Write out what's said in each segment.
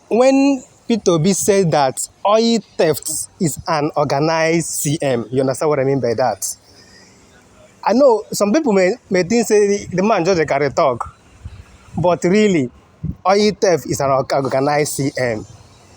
when P2B said that oil theft is an organized CM, you understand what I mean by that? I know some people may think say the man just a carry talk, but really, oil theft is an organized CM.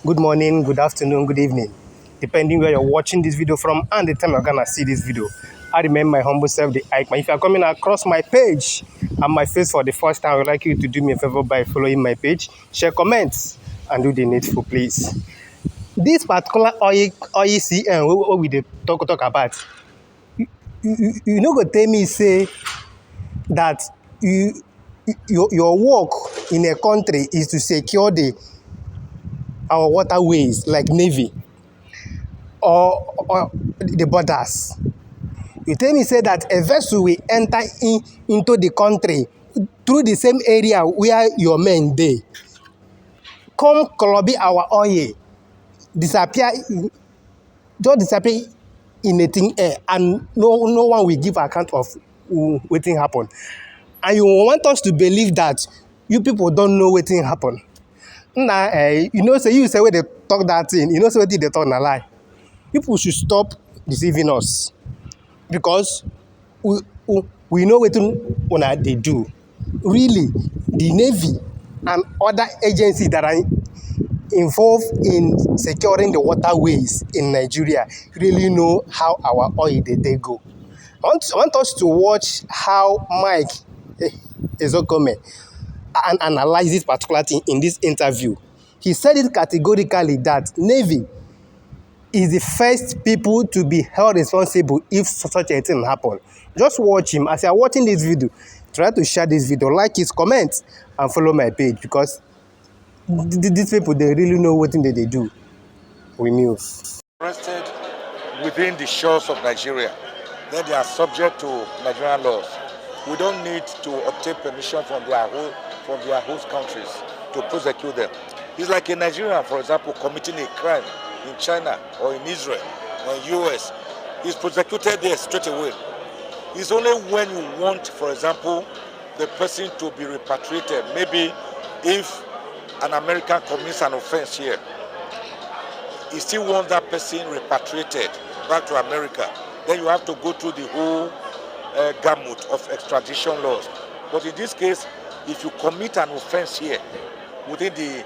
Good morning, good afternoon, good evening, depending where you're watching this video from and the time you're gonna see this video. I remember my humble self, the Ike. If you're coming across my page and my face for the first time, I would like you to do me a favor by following my page, share comments, and do the needful, please. This particular oil CM what we dey talk about, you no go tell me say that your work in a country is to secure our waterways like navy or the borders. You tell me say that a vessel will enter into the country through the same area where your men dey, come clubbing our oil, disappear, just disappear in a thin air, and no one will give account of wetin happen. And you want us to believe that you people don't know wetin happen. Nah, you say when they talk that thing, you know say wetin they talk na lie. People should stop deceiving us, because we know wetin una dey do. Really, the Navy and other agencies that are involved in securing the waterways in Nigeria really know how our oil dey go. I want us to watch how Mike Ozekhome analyze this particular thing in this interview. He said it categorically that Navy is the first people to be held responsible if such a thing happen. Just watch him. As you are watching this video, try to share this video, like his comments, and follow my page, because these people, they really know what thing they do. We knew. Arrested within the shores of Nigeria, then they are subject to Nigerian laws. We don't need to obtain permission from their host countries to prosecute them. It's like a Nigerian, for example, committing a crime in China or in Israel or in US. He's prosecuted there straight away. It's only when you want, for example, the person to be repatriated. Maybe if an American commits an offense here, he still wants that person repatriated back to America. Then you have to go through the whole gamut of extradition laws. But in this case, if you commit an offense here within the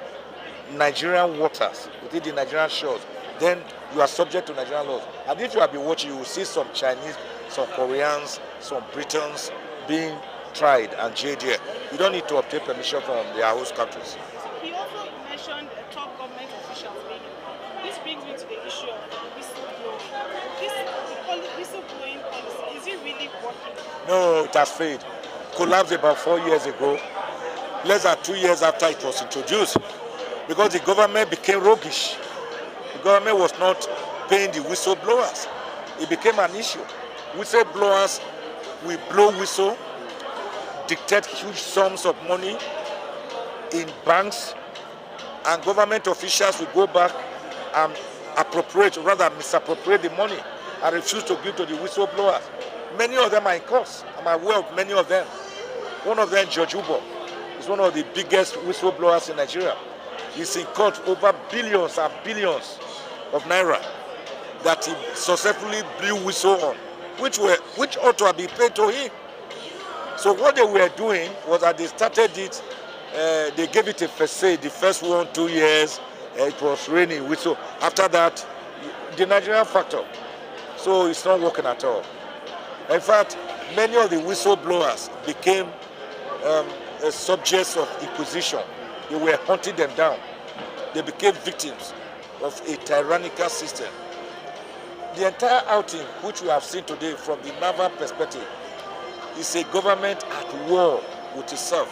Nigerian waters, within the Nigerian shores, then you are subject to Nigerian laws. And if you have been watching, you will see some Chinese, some Koreans, some Britons being tried and jailed here. You don't need to obtain permission from their host countries. He also mentioned top government officials. This brings me to the issue of whistleblowing. This whistleblowing policy, is it really working? No, it has failed. Collapsed about 4 years ago, less than 2 years after it was introduced, because the government became roguish. The government was not paying the whistleblowers. It became an issue. Whistleblowers will blow whistle, dictate huge sums of money in banks, and government officials will go back and misappropriate the money and refuse to give to the whistleblowers. Many of them are in court. I'm aware of many of them. One of them, George Ubo, is one of the biggest whistleblowers in Nigeria. He's in court over billions and billions of naira that he successfully blew whistle on, which ought to have been paid to him. So what they were doing was that they started it, they gave it a first say, the first 1-2 years, it was raining whistle. After that, the Nigerian factor. So it's not working at all. In fact, many of the whistleblowers became subjects of inquisition. They were hunting them down. They became victims of a tyrannical system. The entire outing, which we have seen today from the naval perspective, is a government at war with itself.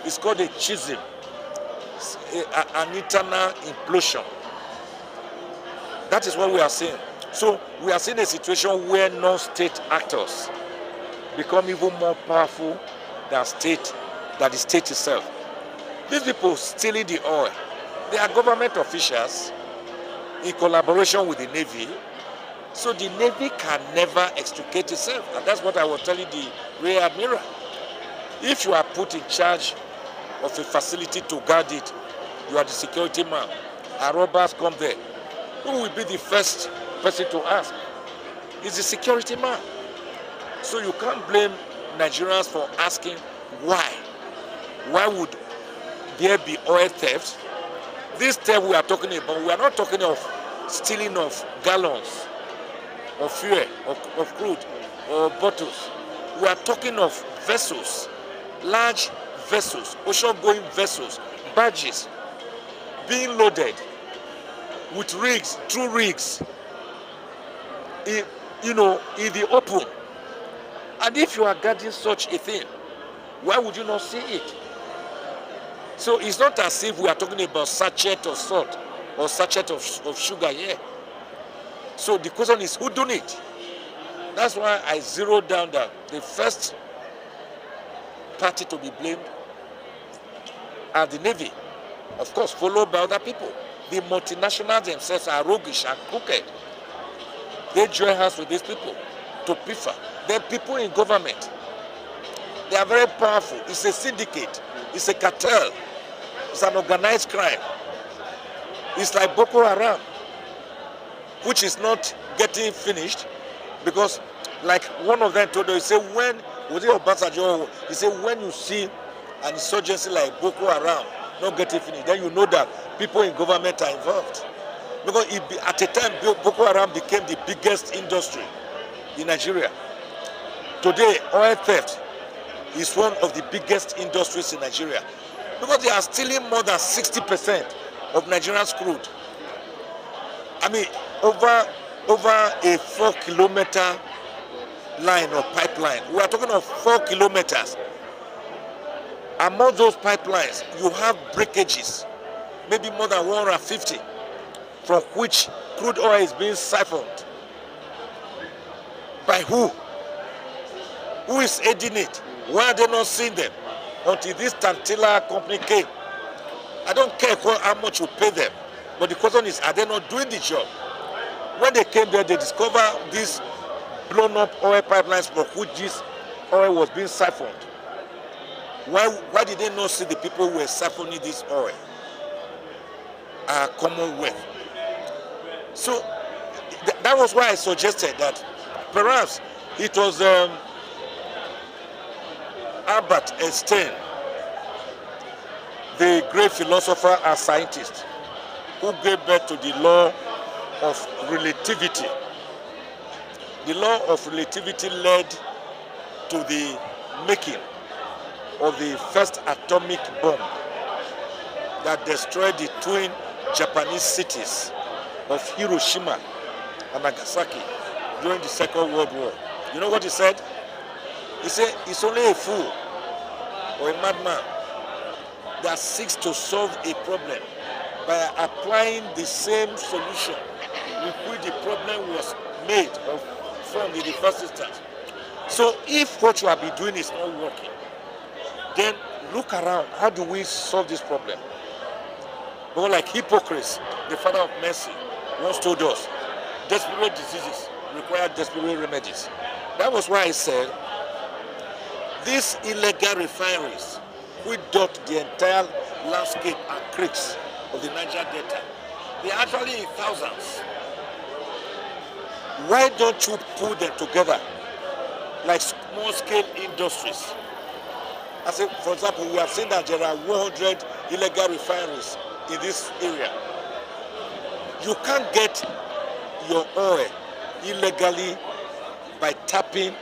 It's called a schism, an internal implosion. That is what we are seeing. So we are seeing a situation where non-state actors become even more powerful than the state itself. These people stealing the oil, they are government officials in collaboration with the Navy. So the Navy can never extricate itself. And that's what I was telling the Rear Admiral. If you are put in charge of a facility to guard it, You are the security man. And robbers come there. Who will be the first person to ask? It's the security man. So you can't blame Nigerians for asking why. Why would there be oil theft? This theft we are talking about, we are not talking of stealing of gallons of fuel, of crude, or bottles. We are talking of vessels, large vessels, ocean-going vessels, barges, being loaded with rigs, through rigs, in the open. And if you are guarding such a thing, why would you not see it? So it's not as if we are talking about sachet of salt or sachet of sugar here. So the question is, who done it? That's why I zeroed down that the first party to be blamed are the Navy, of course, followed by other people. The multinationals themselves are roguish and crooked. They join hands with these people to PIFA. Then people in government, they are very powerful. It's a syndicate. It's a cartel. It's an organized crime. It's like Boko Haram, which is not getting finished because, like one of them told us, he said, when, was it Obasanjo? He said, when you see an insurgency like Boko Haram not getting finished, then you know that people in government are involved. Because at a time, Boko Haram became the biggest industry in Nigeria. Today, oil theft is one of the biggest industries in Nigeria because they are stealing more than 60% of Nigeria's crude. I mean, over a 4-kilometer line or pipeline. We are talking of 4 kilometers. Among those pipelines, you have breakages, maybe more than 150, from which crude oil is being siphoned. By who? Who is aiding it? Why are they not seeing them? Until this Tantila company came. I don't care how much you pay them, but the question is, are they not doing the job? When they came there, they discovered these blown up oil pipelines from which this oil was being siphoned. Why did they not see the people who were siphoning this oil? Commonwealth. So that was why I suggested that perhaps it was Albert Einstein, the great philosopher and scientist, who gave birth to the law of relativity. The law of relativity led to the making of the first atomic bomb that destroyed the twin Japanese cities of Hiroshima and Nagasaki during the Second World War. You know what he said? He said, it's only a fool or a madman that seeks to solve a problem by applying the same solution with which the problem was made or formed in the first instance. So if what you have been doing is not working, then look around. How do we solve this problem? More like Hippocrates, the father of mercy, once told us, desperate diseases require desperate remedies. That was why I said, these illegal refineries, which dot the entire landscape and creeks of the Niger Delta, they are actually in thousands. Why don't you put them together like small-scale industries? I say, for example, we have seen that there are 100 illegal refineries in this area. You can't get your oil illegally by tapping,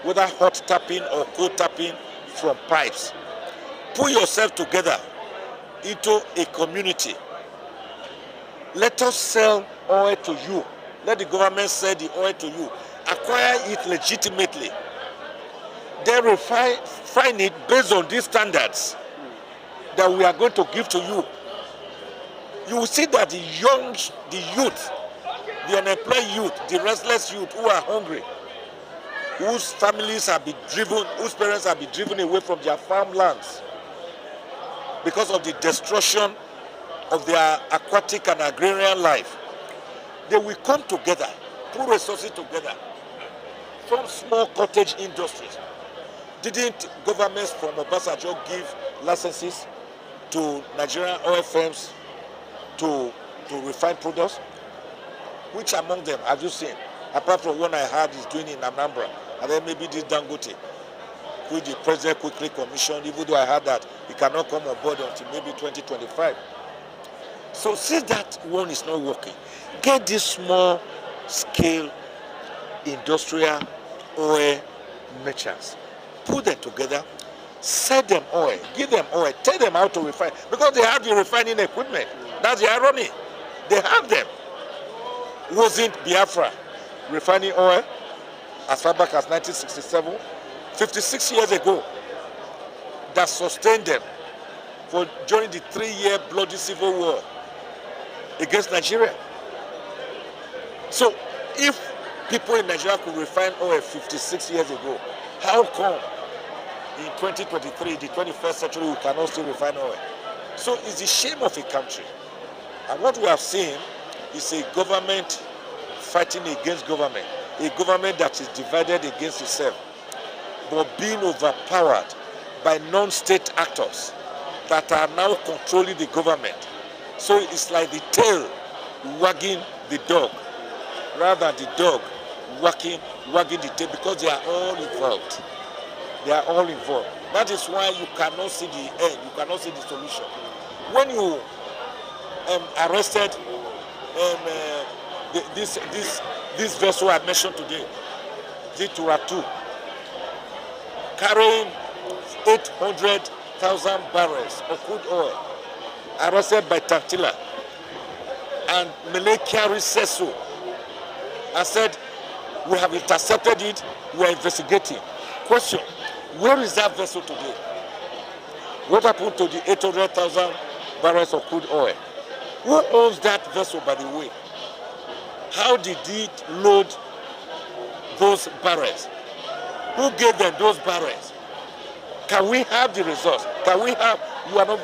whether hot tapping or cold tapping from pipes. Put yourself together into a community. Let us sell oil to you. Let the government sell the oil to you. Acquire it legitimately. Then refine it based on these standards that we are going to give to you. You will see that the youth, the unemployed youth, the restless youth who are hungry, whose families have been driven, whose parents have been driven away from their farmlands because of the destruction of their aquatic and agrarian life, they will come together, put resources together, from small cottage industries. Didn't governments from Obasanjo give licenses to Nigerian oil firms to refine products? Which among them have you seen? Apart from one I heard is doing in Anambra, and then maybe this Dangote, which the president quickly commissioned, even though I heard that he cannot come on board until maybe 2025. So since that one is not working, get this small scale industrial oil merchants, put them together, sell them oil, give them oil, tell them how to refine, because they have the refining equipment. That's the irony. They have them. Wasn't Biafra refining oil as far back as 1967, 56 years ago, that sustained them during the 3-year bloody civil war against Nigeria? So if people in Nigeria could refine oil 56 years ago, how come in 2023, the 21st century, we cannot still refine oil? So it's the shame of a country. And what we have seen is a government fighting against government, a government that is divided against itself, but being overpowered by non-state actors that are now controlling the government. So it's like the tail wagging the dog, rather than the dog wagging the tail, because they are all involved. They are all involved. That is why you cannot see the end, you cannot see the solution. When you arrested this vessel I mentioned today, the Turatu, carrying 800,000 barrels of crude oil, arrested by Tantila, and Malay carry says so, and said, we have intercepted it, we are investigating. Question, where is that vessel today? What happened to the 800,000 barrels of crude oil? Who owns that vessel, by the way? How did it load those barrels? Who gave them those barrels? Can we have the results? Can we have, we are not